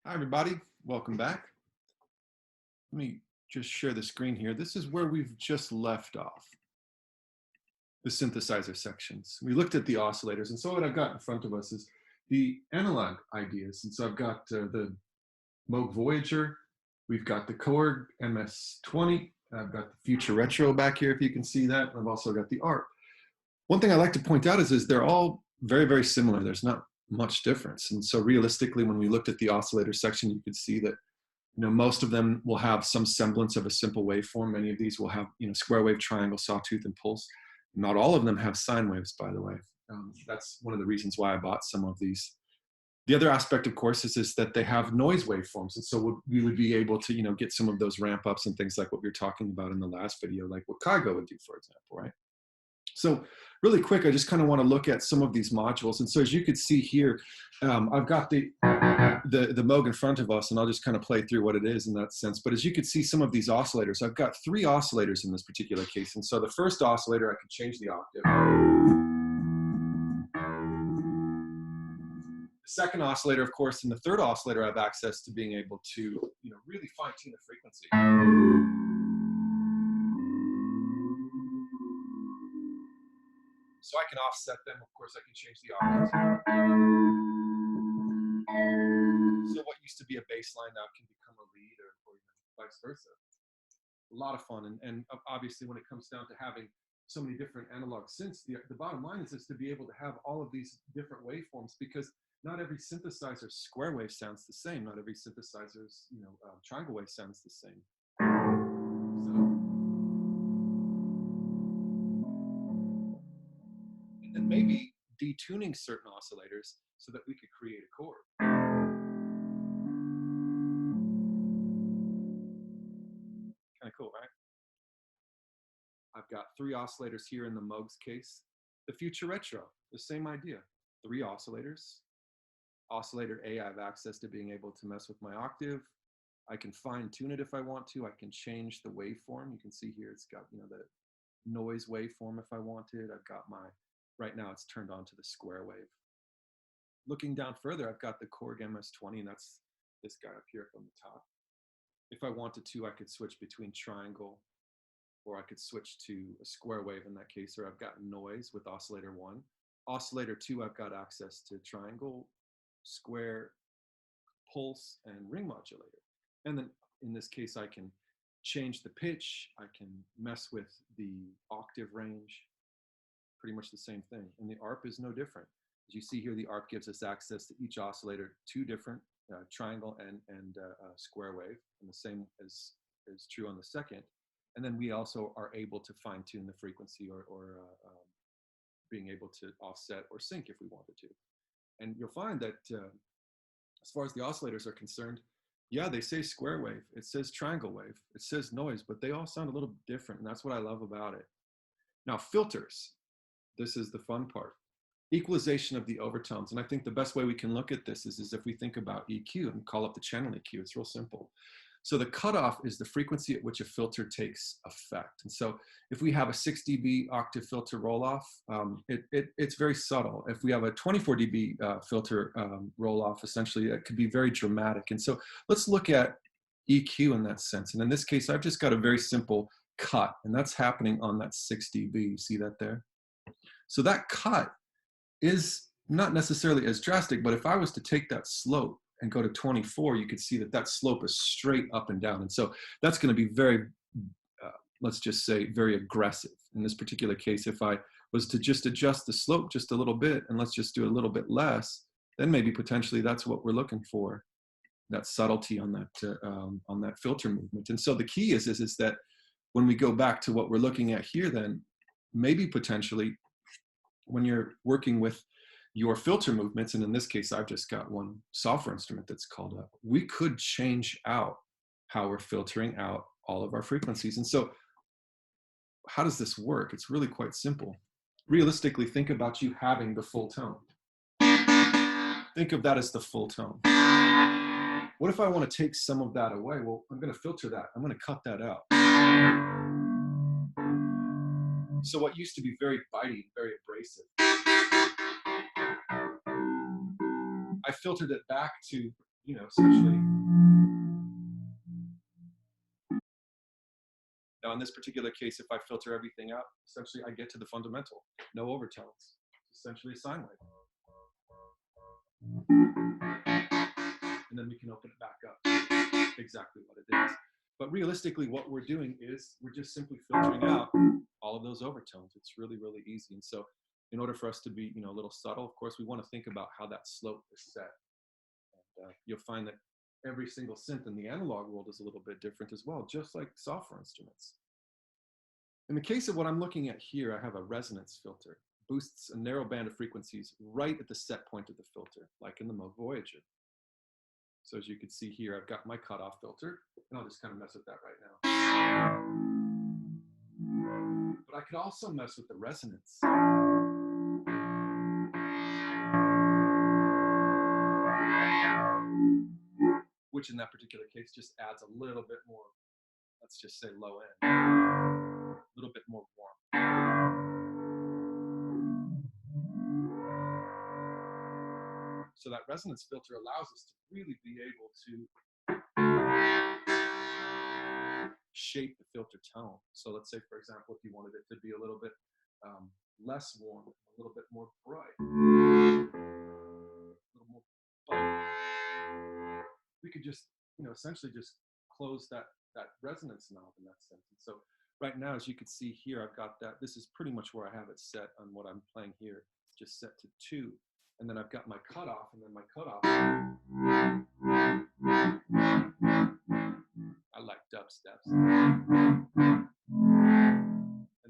Hi, everybody. Welcome back. Let me just share the screen here. This is where we've just left off, the synthesizer sections. We looked at the oscillators, and so what I've got in front of us is the analog ideas. And so I've got the Moog Voyager, we've got the Korg MS-20, I've got the Future Retro back here, if you can see that. I've also got the ARP. One thing I like to point out is they're all very, very similar. There's not much difference. And so realistically, when we looked at the oscillator section, you could see that most of them will have some semblance of a simple waveform. Many of these will have square wave, triangle, sawtooth, and pulse. Not all of them have sine waves, by the way. That's one of the reasons why I bought some of these. The other aspect, of course, is that they have noise waveforms, and so we would be able to get some of those ramp ups and things like what we were talking about in the last video, like what Kygo would do, for example, right? So really quick, I just kind of want to look at some of these modules. And so as you could see here, I've got the Moog in front of us, and I'll just kind of play through what it is in that sense. But as you could see some of these oscillators, I've got 3 oscillators in this particular case. And so the first oscillator, I could change the octave. The second oscillator, of course, and the third oscillator, I have access to being able to really fine tune the frequency. So I can offset them. Of course, I can change the octaves. So what used to be a bass line now can become a lead, or vice versa. A lot of fun. And obviously, when it comes down to having so many different analog synths, the bottom line is to be able to have all of these different waveforms, because not every synthesizer's square wave sounds the same. Not every synthesizer's triangle wave sounds the same. And maybe detuning certain oscillators so that we could create a chord. Kind of cool, right? I've got 3 oscillators here in the Moog's case. The Future Retro, the same idea. 3 oscillators. Oscillator A, I have access to being able to mess with my octave. I can fine tune it if I want to. I can change the waveform. You can see here it's got the noise waveform if I wanted. I've got right now it's turned on to the square wave. Looking down further, I've got the Korg MS-20, and that's this guy up here from the top. If I wanted to, I could switch between triangle, or I could switch to a square wave in that case, or I've got noise with oscillator 1. Oscillator 2, I've got access to triangle, square, pulse, and ring modulator. And then in this case, I can change the pitch, I can mess with the octave range, pretty much the same thing. And the ARP is no different. As you see here, the ARP gives us access to each oscillator, 2 different triangle and square wave, and the same is true on the second. And then we also are able to fine tune the frequency or being able to offset or sync if we wanted to. And you'll find that as far as the oscillators are concerned, yeah, they say square wave, it says triangle wave, it says noise, but they all sound a little different, and that's what I love about it. Now, filters, this is the fun part. Equalization of the overtones, and I think the best way we can look at this is if we think about EQ and call up the channel EQ. It's real simple. So the cutoff is the frequency at which a filter takes effect. And so if we have a 6 dB octave filter roll-off, it's very subtle. If we have a 24 dB filter roll-off, essentially, it could be very dramatic. And so let's look at EQ in that sense. And in this case, I've just got a very simple cut, and that's happening on that 6 dB. You see that there? So that cut is not necessarily as drastic, but if I was to take that slope and go to 24, you could see that slope is straight up and down. And so that's going to be very, let's just say, very aggressive. In this particular case, if I was to just adjust the slope just a little bit, and let's just do a little bit less, then maybe potentially that's what we're looking for, that subtlety on that filter movement. And so the key is that when we go back to what we're looking at here, then maybe potentially when you're working with your filter movements, and in this case, I've just got one software instrument that's called up, we could change out how we're filtering out all of our frequencies. And so how does this work? It's really quite simple. Realistically, think about you having the full tone. Think of that as the full tone. What if I want to take some of that away? Well, I'm going to filter that. I'm going to cut that out. So what used to be very bitey, very abrasive, I filtered it back to essentially. Now, in this particular case, if I filter everything out, essentially I get to the fundamental, no overtones, essentially a sine wave. And then we can open it back up to exactly what it is. But realistically, what we're doing is we're just simply filtering out all of those overtones. It's really, really easy. And so in order for us to be, a little subtle, of course, we want to think about how that slope is set. And you'll find that every single synth in the analog world is a little bit different as well, just like software instruments. In the case of what I'm looking at here, I have a resonance filter. Boosts a narrow band of frequencies right at the set point of the filter, like in the Moog Voyager. So as you can see here, I've got my cutoff filter, and I'll just kind of mess with that right now. But I could also mess with the resonance. Which in that particular case just adds a little bit more, let's just say low end, a little bit more warmth. So that resonance filter allows us to really be able to shape the filter tone. So let's say, for example, if you wanted it to be a little bit less warm, a little bit more bright, a little more bite, we could just, essentially just close that resonance knob in that sense. And so right now, as you can see here, I've got that. This is pretty much where I have it set on what I'm playing here. It's just set to 2. And then I've got my cutoff, and then my cutoff. I like dubsteps. And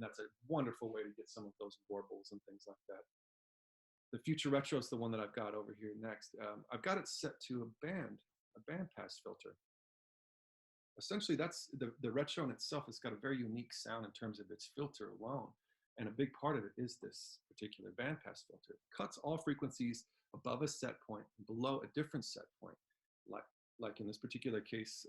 that's a wonderful way to get some of those warbles and things like that. The Future Retro is the one that I've got over here next. I've got it set to a bandpass filter. Essentially, that's the Retro in itself has got a very unique sound in terms of its filter alone. And a big part of it is this particular bandpass filter. It cuts all frequencies above a set point and below a different set point. Like in this particular case,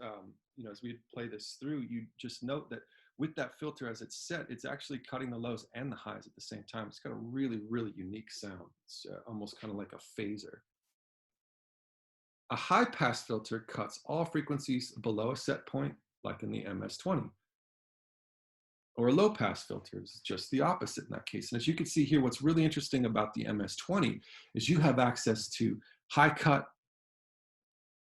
as we play this through, you just note that with that filter as it's set, it's actually cutting the lows and the highs at the same time. It's got a really, really unique sound. It's almost kind of like a phaser. A high pass filter cuts all frequencies below a set point, like in the MS-20. Or a low pass filter is just the opposite in that case. And as you can see here, what's really interesting about the MS-20 is you have access to high cut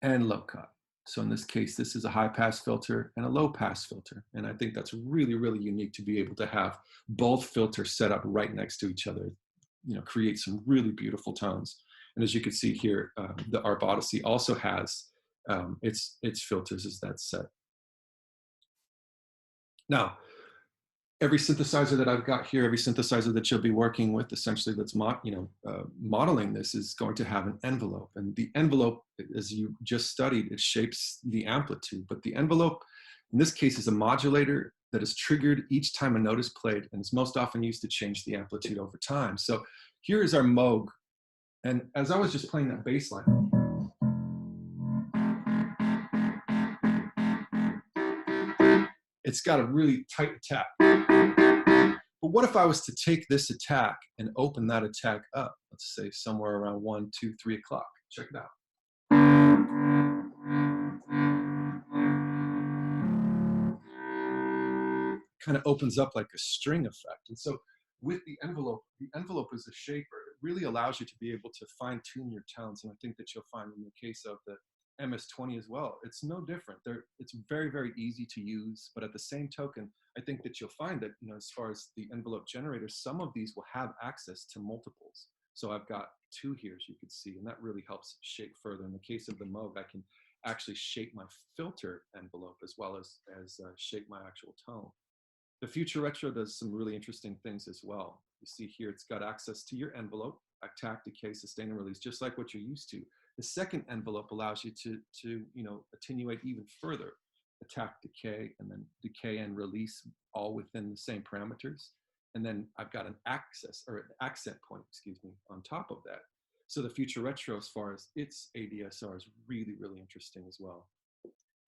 and low cut. So in this case, this is a high pass filter and a low pass filter. And I think that's really, really unique to be able to have both filters set up right next to each other, create some really beautiful tones. And as you can see here, the ARP Odyssey also has its filters as that's set. Now, every synthesizer that I've got here, every synthesizer that you'll be working with, essentially that's modeling this is going to have an envelope. And the envelope, as you just studied, it shapes the amplitude. But the envelope, in this case, is a modulator that is triggered each time a note is played, and is most often used to change the amplitude over time. So here is our Moog. And as I was just playing that bass line, it's got a really tight attack. But what if I was to take this attack and open that attack up, let's say somewhere around 1, 2, 3 o'clock? Check it out. Kind of opens up like a string effect. And so with the envelope is a shaper. It really allows you to be able to fine tune your tones. And I think that you'll find in the case of the MS-20 as well, it's no different. It's very, very easy to use, but at the same token, I think that you'll find that, as far as the envelope generators, some of these will have access to multiples. So I've got 2 here, as you can see, and that really helps shape further. In the case of the Moog, I can actually shape my filter envelope as well as shape my actual tone. The Future Retro does some really interesting things as well. You see here, it's got access to your envelope, attack, decay, sustain, and release, just like what you're used to. The second envelope allows you to attenuate even further, attack, decay, and then decay and release all within the same parameters. And then I've got an accent point, on top of that. So the Future Retro, as far as its ADSR, is really, really interesting as well.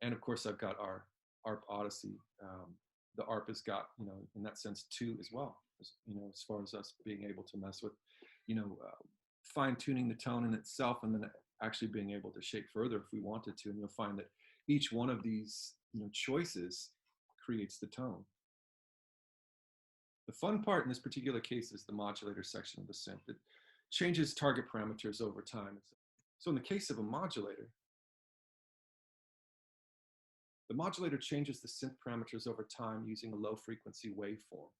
And of course, I've got our ARP Odyssey. The ARP has got, in that sense, 2 as well, as far as us being able to mess with, fine tuning the tone in itself, and then actually being able to shape further if we wanted to. And you'll find that each one of these choices creates the tone. The fun part in this particular case is the modulator section of the synth. It changes target parameters over time. So in the case of a modulator, the modulator changes the synth parameters over time using a low frequency waveform.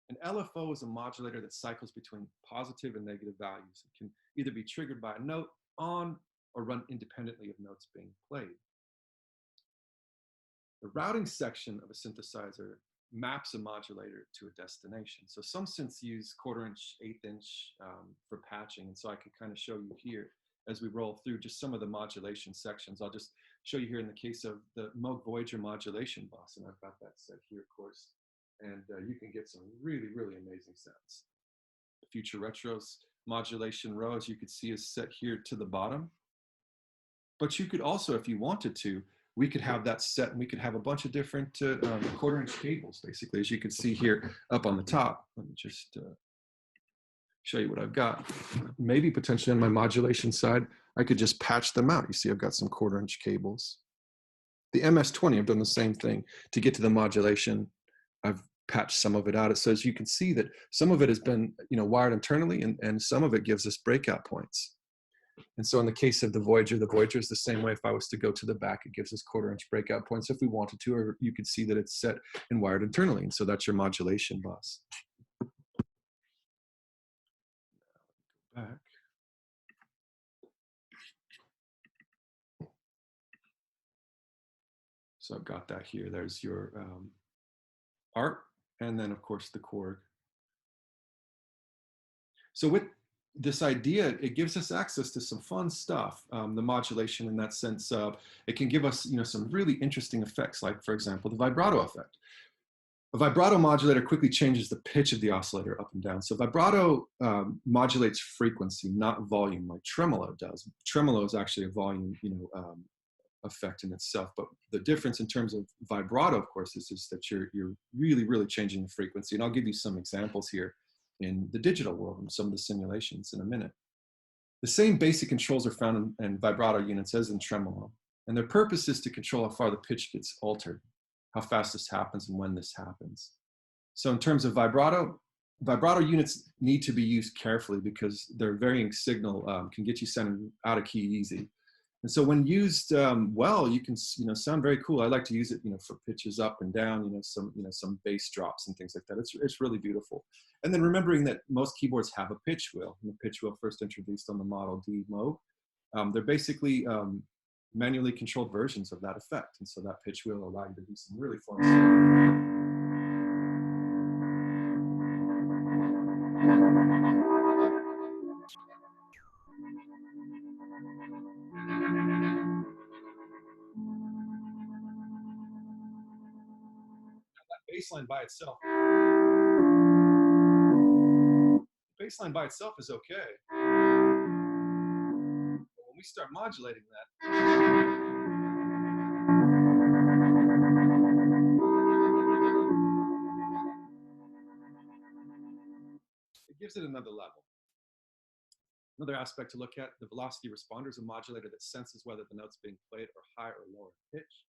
An LFO is a modulator that cycles between positive and negative values. It can either be triggered by a note on or run independently of notes being played. The routing section of a synthesizer maps a modulator to a destination. So some synths use 1/4 inch, 1/8 inch for patching. And so I could kind of show you here as we roll through just some of the modulation sections. I'll just show you here in the case of the Moog Voyager Modulation Bus. And I've got that set here, of course. And you can get some really, really amazing sounds. The Future Retro's modulation row, as you can see, is set here to the bottom. But you could also, if you wanted to, we could have that set and we could have a bunch of different 1/4 inch cables, basically, as you can see here up on the top. Let me just show you what I've got. Maybe potentially on my modulation side, I could just patch them out. You see, I've got some 1/4 inch cables. The MS-20, I've done the same thing. To get to the modulation, I've patched some of it out. So as you can see that some of it has been wired internally and some of it gives us breakout points. And so in the case of the Voyager is the same way. If I was to go to the back, it gives us 1/4 inch breakout points if we wanted to, or you could see that it's set and wired internally. And so that's your modulation bus. Back. So I've got that here. There's your ARP, and then of course the Korg. So with this idea, it gives us access to some fun stuff. The modulation, in that sense, it can give us some really interesting effects, like for example the vibrato effect. A vibrato modulator quickly changes the pitch of the oscillator up and down. So vibrato modulates frequency, not volume, like tremolo does. Tremolo is actually a volume effect in itself, but the difference in terms of vibrato, of course, is that you're really changing the frequency. And I'll give you some examples here in the digital world and some of the simulations in a minute. The same basic controls are found in vibrato units as in tremolo, and their purpose is to control how far the pitch gets altered, how fast this happens, and when this happens. So in terms of vibrato units need to be used carefully because their varying signal can get you sounding out of key easy. And so when used well, you can sound very cool. I like to use it for pitches up and down, some bass drops and things like that. It's really beautiful. And then remembering that most keyboards have a pitch wheel. And the pitch wheel first introduced on the Model D Moog. They're basically manually controlled versions of that effect. And so that pitch wheel will allow you to do some really fun stuff. Baseline by itself is okay. But when we start modulating that, it gives it another level. Another aspect to look at, the velocity responder is a modulator that senses whether the notes being played are high or low in pitch.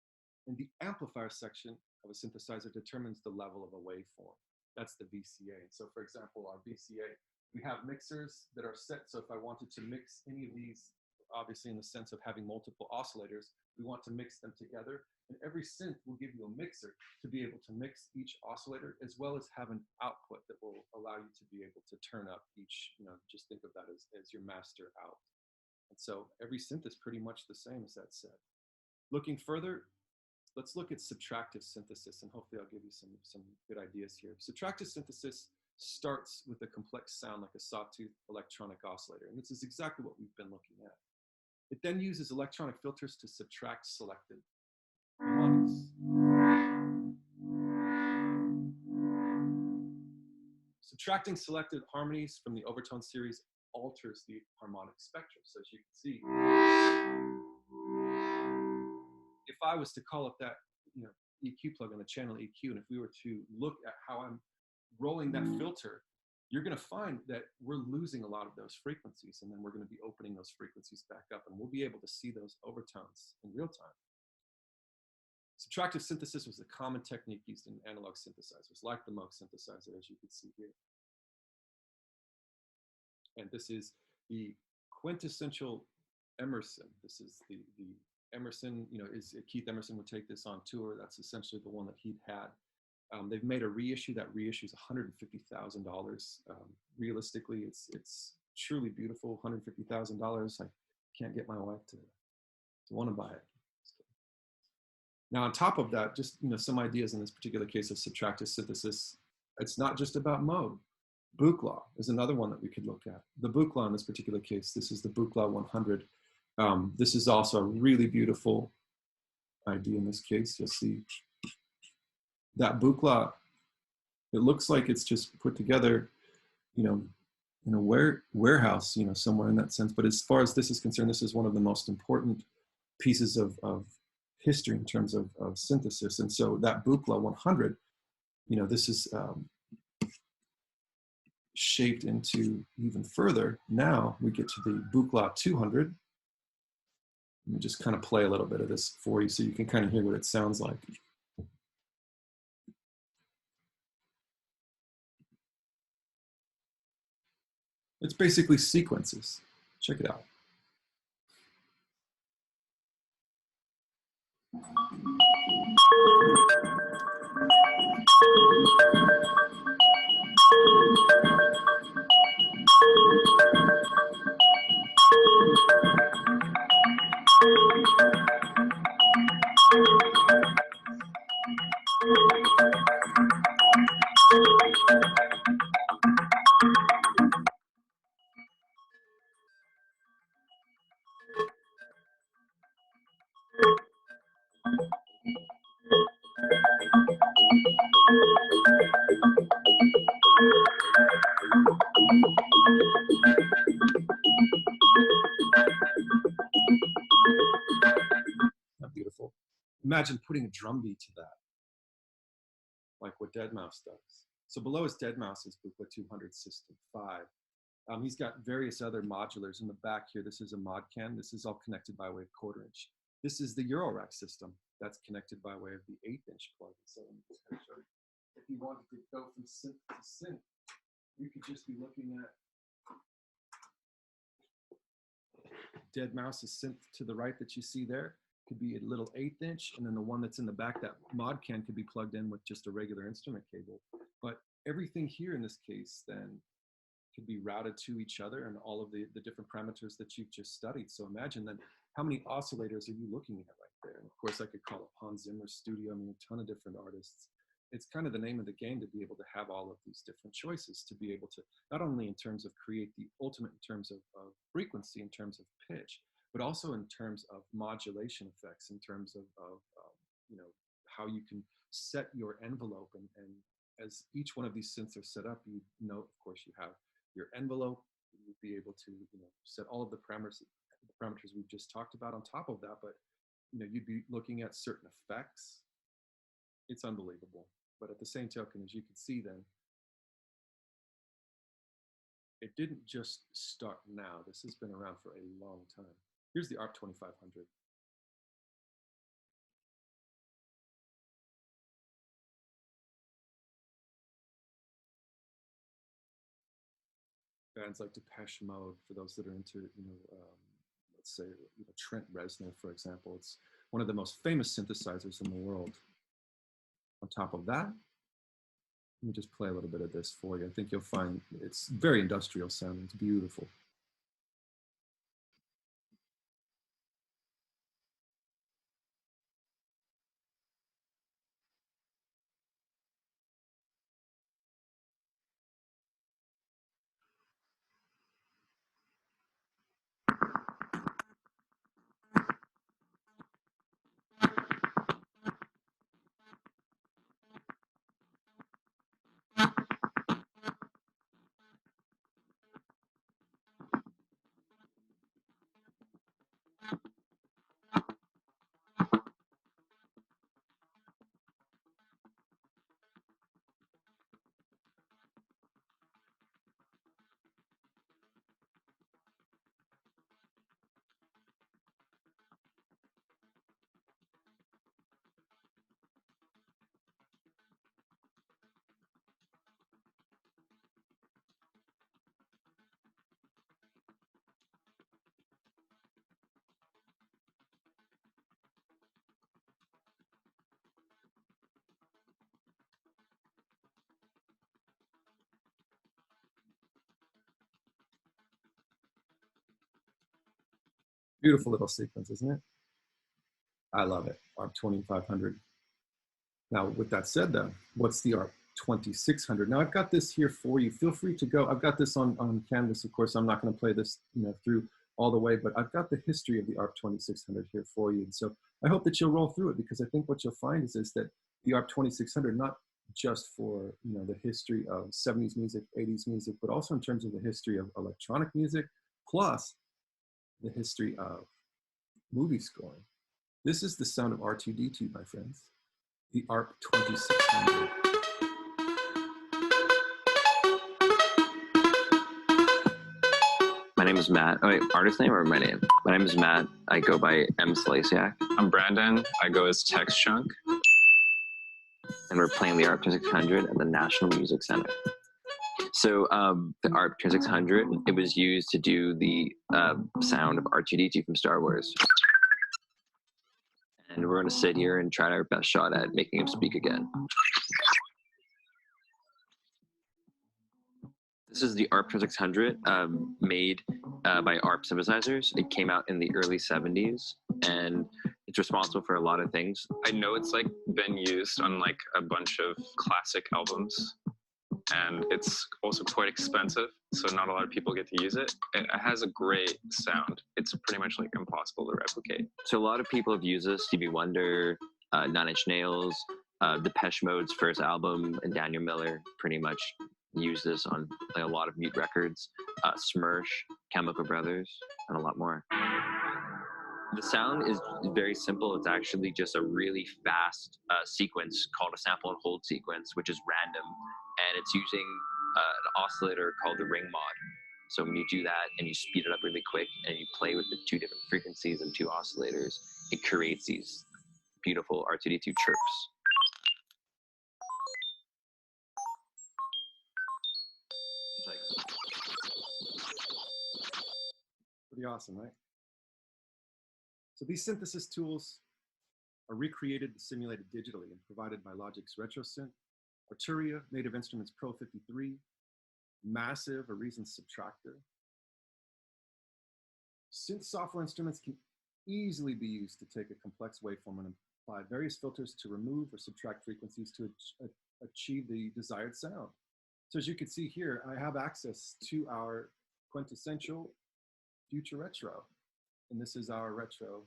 And the amplifier section of a synthesizer determines the level of a waveform. That's the VCA. So for example, our VCA, we have mixers that are set. So if I wanted to mix any of these, obviously in the sense of having multiple oscillators, we want to mix them together. And every synth will give you a mixer to be able to mix each oscillator, as well as have an output that will allow you to be able to turn up each, just think of that as your master out. And so every synth is pretty much the same as that set. Looking further, let's look at subtractive synthesis, and hopefully I'll give you some good ideas here. Subtractive synthesis starts with a complex sound like a sawtooth electronic oscillator, and this is exactly what we've been looking at. It then uses electronic filters to subtract selected harmonics. Subtracting selected harmonies from the overtone series alters the harmonic spectrum. So as you can see, if I was to call up that EQ plug on the channel EQ, and if we were to look at how I'm rolling that filter, you're going to find that we're losing a lot of those frequencies, and then we're going to be opening those frequencies back up, and we'll be able to see those overtones in real time. Subtractive synthesis was a common technique used in analog synthesizers, like the Moog synthesizer, as you can see here. And this is the quintessential Emerson. This is the Emerson, Keith Emerson would take this on tour. That's essentially the one that he'd had. They've made a reissue. That reissue is $150,000. Realistically, it's truly beautiful. $150,000. I can't get my wife to want to buy it. Now, on top of that, just some ideas in this particular case of subtractive synthesis. It's not just about Moog. Book law is another one that we could look at. The book law in this particular case, this is the book law 100. This is also a really beautiful idea in this case. You'll see that book law. It looks like it's just put together, in a warehouse, somewhere in that sense. But as far as this is concerned, this is one of the most important pieces of history in terms of synthesis. And so that book law 100, this is shaped into even further. Now we get to the Buchla 200. Let me just kind of play a little bit of this for you so you can kind of hear what it sounds like. It's basically sequences. Check it out. Beautiful. Imagine putting a drum beat to that, like what deadmau5 does. So below is deadmau5's Buchla 200 System 5. He's got various other modulars in the back here. This is a mod can. This is all connected by way of 1/4 inch. This is the Eurorack system that's connected by way of the 1/8 inch plug. So if you wanted to go from synth to synth, you could just be looking at deadmau5's synth to the right that you see there. Could be a little 1/8 inch, and then the one that's in the back, that mod can, could be plugged in with just a regular instrument cable. But everything here in this case then could be routed to each other and all of the different parameters that you've just studied. So imagine then, how many oscillators are you looking at right there? And of course, I could call it Hans Zimmer's studio. I mean, a ton of different artists. It's kind of the name of the game to be able to have all of these different choices, to be able to, not only in terms of create the ultimate in terms of frequency, in terms of pitch, but also in terms of modulation effects, in terms of how you can set your envelope. And as each one of these synths are set up, of course, you have your envelope. You'd be able to set all of the parameters we've just talked about on top of that. But you'd be looking at certain effects. It's unbelievable. But at the same token, as you can see, then it didn't just start now. This has been around for a long time. Here's the ARP 2500. Bands like Depeche Mode, for those that are into, let's say, Trent Reznor, for example. It's one of the most famous synthesizers in the world. On top of that, let me just play a little bit of this for you. I think you'll find it's very industrial sounding. It's beautiful. Beautiful little sequence, isn't it? I love it, ARP 2500. Now, with that said, though, what's the ARP 2600? Now, I've got this here for you. Feel free to go. I've got this on Canvas. Of course, I'm not going to play this through all the way, but I've got the history of the ARP 2600 here for you. And so I hope that you'll roll through it, because I think what you'll find is that the ARP 2600, not just for the history of 70s music, 80s music, but also in terms of the history of electronic music, plus the history of movie scoring. This is the sound of R2-D2, my friends. The ARP 2600. My name is Matt. Oh, wait, artist name or my name? My name is Matt. I go by M. Slasiak. I'm Brandon. I go as Text Chunk. And we're playing the ARP 2600 at the National Music Center. So the ARP 2600, it was used to do the sound of R2-D2 from Star Wars. And we're going to sit here and try our best shot at making him speak again. This is the ARP 2600 made by ARP synthesizers. It came out in the early 70s, and it's responsible for a lot of things. I know it's like been used on like a bunch of classic albums, and it's also quite expensive, so not a lot of people get to use it. It has a great sound. It's pretty much like impossible to replicate. So a lot of people have used this. Stevie Wonder, Nine Inch Nails, Depeche Mode's first album, and Daniel Miller pretty much used this on like a lot of mute records, Smirch, Chemical Brothers, and a lot more. The sound is very simple. It's actually just a really fast sequence called a sample and hold sequence, which is random, and it's using an oscillator called the ring mod. So when you do that and you speed it up really quick and you play with the two different frequencies and two oscillators, it creates these beautiful R2-D2 chirps. Pretty awesome, right? So these synthesis tools are recreated and simulated digitally and provided by Logic's RetroSynth, Arturia, Native Instruments Pro 53, Massive, or Reason's Subtractor. Synth software instruments can easily be used to take a complex waveform and apply various filters to remove or subtract frequencies to achieve the desired sound. So as you can see here, I have access to our quintessential future retro. And this is our retro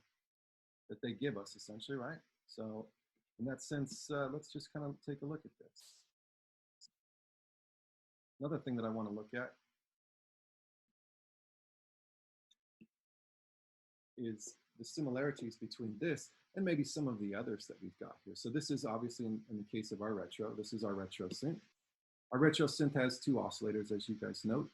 that they give us, essentially, right? So in that sense, let's just kind of take a look at this. Another thing that I want to look at is the similarities between this and maybe some of the others that we've got here. So this is obviously, in the case of our retro, this is our retro synth. Our retro synth has two oscillators, as you guys note.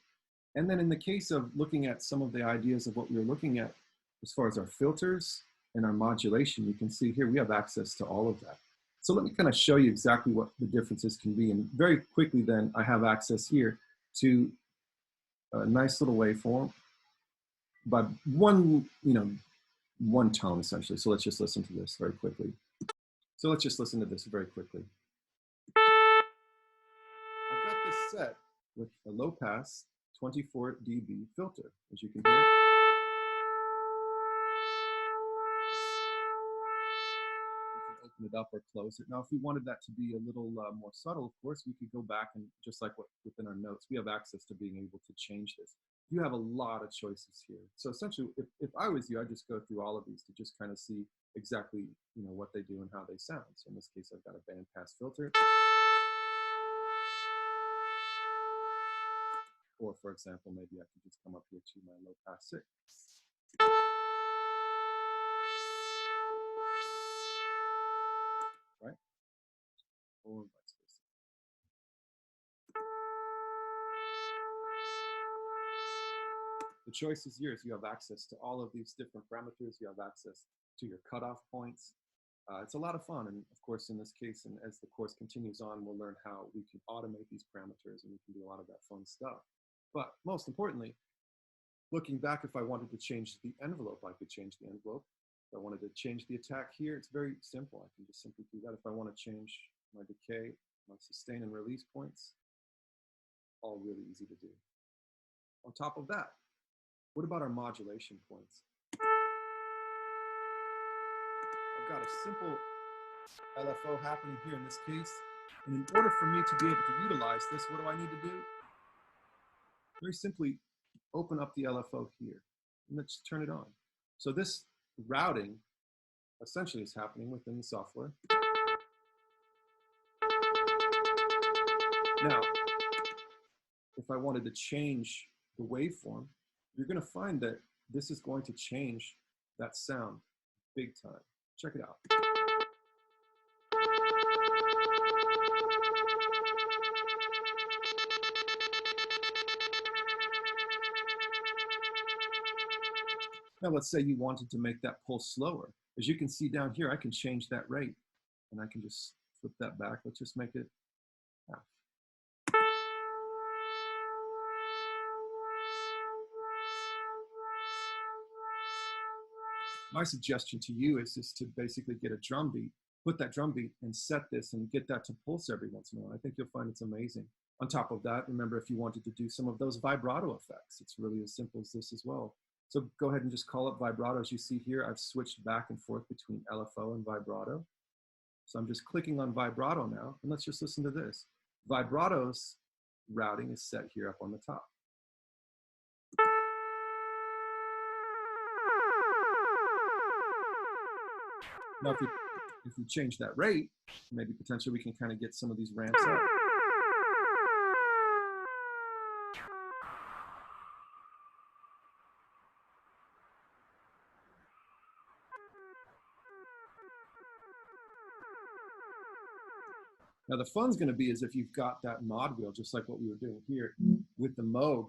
And then in the case of looking at some of the ideas of what we were looking at, as far as our filters and our modulation, you can see here we have access to all of that. So let me kind of show you exactly what the differences can be. And very quickly then, I have access here to a nice little waveform, but one tone essentially. So let's just listen to this very quickly. So let's just listen to this very quickly. I've got this set with a low pass 24 dB filter, as you can hear. Open it up or close it. Now, if we wanted that to be a little more subtle, of course, we could go back and just like within our notes, we have access to being able to change this. You have a lot of choices here. So essentially, if I was you, I'd just go through all of these to just kind of see exactly what they do and how they sound. So in this case, I've got a bandpass filter. Or for example, maybe I could just come up here to my low pass 6. Right? Or vice versa. The choice is yours. You have access to all of these different parameters. You have access to your cutoff points. It's a lot of fun. And of course, in this case, and as the course continues on, we'll learn how we can automate these parameters and we can do a lot of that fun stuff. But most importantly, looking back, if I wanted to change the envelope, I could change the envelope. If I wanted to change the attack here, it's very simple. I can just simply do that. If I want to change my decay, my sustain and release points, all really easy to do. On top of that, what about our modulation points? I've got a simple LFO happening here in this case. And in order for me to be able to utilize this, what do I need to do? Very simply, open up the LFO here, and let's turn it on. So this routing essentially is happening within the software. Now, if I wanted to change the waveform, you're going to find that this is going to change that sound big time. Check it out. Now, let's say you wanted to make that pulse slower. As you can see down here, I can change that rate, and I can just flip that back. Let's just make it half. My suggestion to you is just to basically get a drum beat, put that drum beat and set this and get that to pulse every once in a while. I think you'll find it's amazing. On top of that, remember, if you wanted to do some of those vibrato effects, it's really as simple as this as well. So go ahead and just call it vibrato. As you see here, I've switched back and forth between LFO and vibrato. So I'm just clicking on vibrato now, and let's just listen to this. Vibrato's routing is set here up on the top. Now, if we change that rate, maybe potentially we can kind of get some of these ramps up. Now, the fun's going to be as if you've got that mod wheel, just like what we were doing here with the Moog.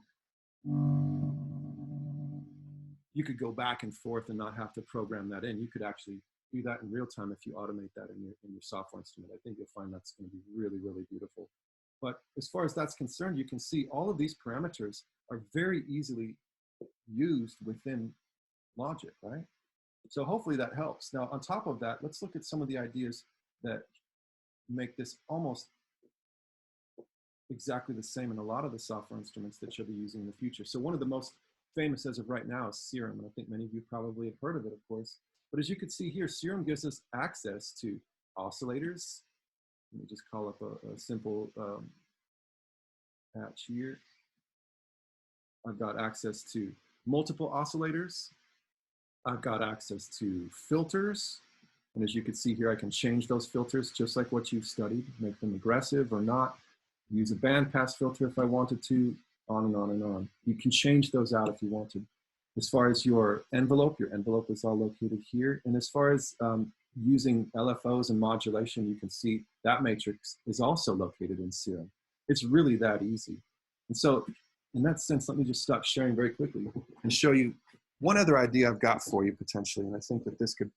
You could go back and forth and not have to program that in. You could actually do that in real time if you automate that in your software instrument. I think you'll find that's going to be really, really beautiful. But as far as that's concerned, you can see all of these parameters are very easily used within Logic, right? So hopefully that helps. Now, on top of that, let's look at some of the ideas that make this almost exactly the same in a lot of the software instruments that you'll be using in the future. So one of the most famous as of right now is Serum, and I think many of you probably have heard of it, of course. But as you can see here, Serum gives us access to oscillators. Let me just call up a simple patch here. I've got access to multiple oscillators. I've got access to filters. And as you can see here, I can change those filters just like what you've studied, make them aggressive or not, use a bandpass filter if I wanted to, on and on and on. You can change those out if you wanted. As far as your envelope is all located here. And as far as using LFOs and modulation, you can see that matrix is also located in Serum. It's really that easy. And so in that sense, let me just stop sharing very quickly and show you one other idea I've got for you potentially. And I think that this could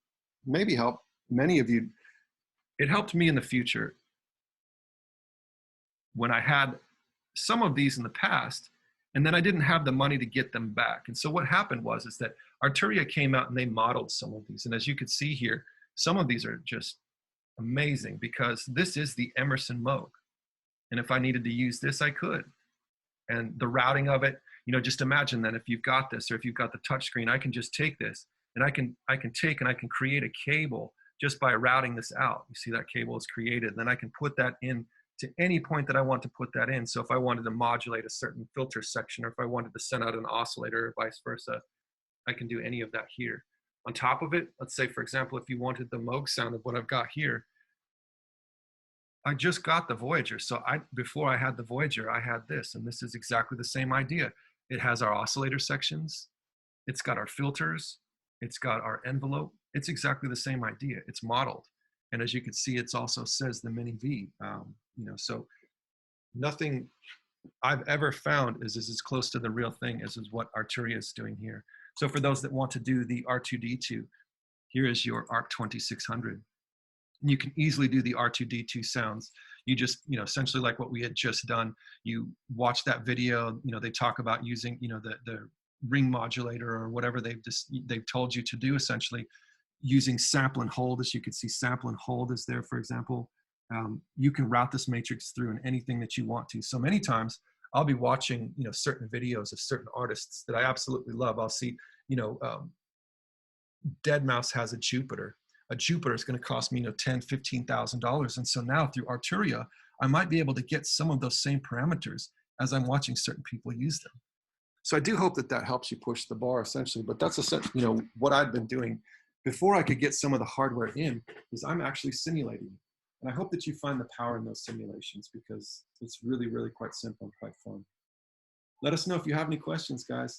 maybe help many of you. It helped me in the future when I had some of these in the past, and then I didn't have the money to get them back. And so what happened was that Arturia came out and they modeled some of these. And as you can see here, some of these are just amazing because this is the Emerson Moog. And if I needed to use this, I could. And the routing of it, you know, just imagine that if you've got this or if you've got the touch screen, I can just take this and I can take and I can create a cable just by routing this out. You see that cable is created. Then I can put that in to any point that I want to put that in. So if I wanted to modulate a certain filter section, or if I wanted to send out an oscillator or vice versa, I can do any of that here. On top of it, let's say, for example, if you wanted the Moog sound of what I've got here, I just got the Voyager. So before I had the Voyager, I had this, and this is exactly the same idea. It has our oscillator sections. It's got our filters. It's got our envelope. It's exactly the same idea. It's modeled. And as you can see, it also says the Mini V. You know, so nothing I've ever found is as close to the real thing as is what Arturia is doing here. So for those that want to do the R2D2, here is your ARC 2600. And you can easily do the R2D2 sounds. You just, you know, essentially like what we had just done, you watch that video, you know, they talk about using, you know, the ring modulator or whatever they've told you to do, essentially using sample and hold. As you can see, sample and hold is there, for example. You can route this matrix through in anything that you want to. So many times I'll be watching, you know, certain videos of certain artists that I absolutely love. I'll see, you know, Deadmau5 has a Jupiter. a Jupiter is going to cost me, $10,000, $15,000. And so now through Arturia, I might be able to get some of those same parameters as I'm watching certain people use them. So I do hope that that helps you push the bar essentially, but that's essentially, what I've been doing before I could get some of the hardware in is I'm actually simulating. And I hope that you find the power in those simulations because it's really, really quite simple and quite fun. Let us know if you have any questions, guys.